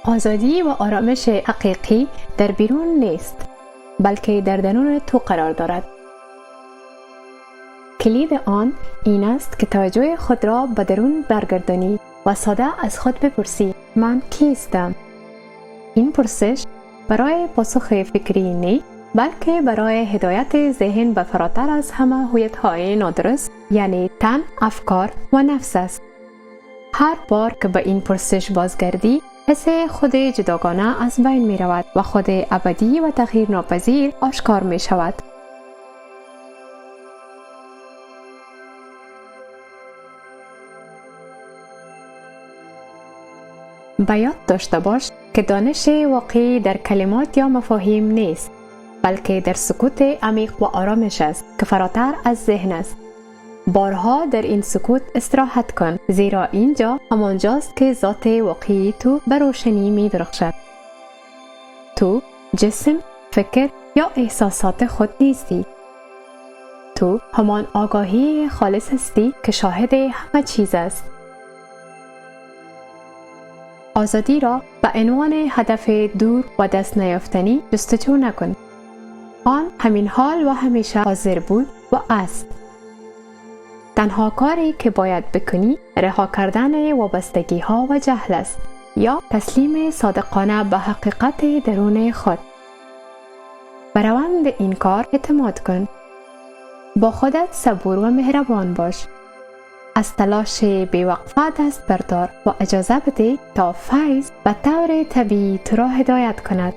آزادی و آرامش حقیقی در بیرون نیست، بلکه در درون تو قرار دارد. کلید آن این است که توجه خود را به درون برگردانی و ساده از خود بپرسی من کیستم؟ این پرسش برای پاسخ فکری نیست، بلکه برای هدایت ذهن به فراتر از همه هویت‌های نادرست، یعنی تن، افکار و نفس است. هر بار که به این پرسش بازگردی، حس خود جداگانه از بین می رود و خود ابدی و تغییر ناپذیر آشکار می شود. به یاد داشته باش که دانش واقعی در کلمات یا مفاهیم نیست، بلکه در سکوت عمیق و آرامش است که فراتر از ذهن است. بارها در این سکوت استراحت کن، زیرا اینجا همانجاست که ذات واقعی تو به روشنی می درخشد. تو جسم، فکر یا احساسات خود نیستی. تو همان آگاهی خالص هستی که شاهد همه چیز است. آزادی را به عنوان هدف دور و دست نیافتنی جستجو نکن. آن همین حال و همیشه حاضر بود و است. تنها کاری که باید بکنی رها کردن وابستگی ها و جهل است یا تسلیم صادقانه به حقیقت درون خود. به روند این کار اعتماد کن. با خودت صبور و مهربان باش. از تلاش بی‌وقفه دست بردار و اجازه بده تا فیض به طور طبیعی تو را هدایت کند.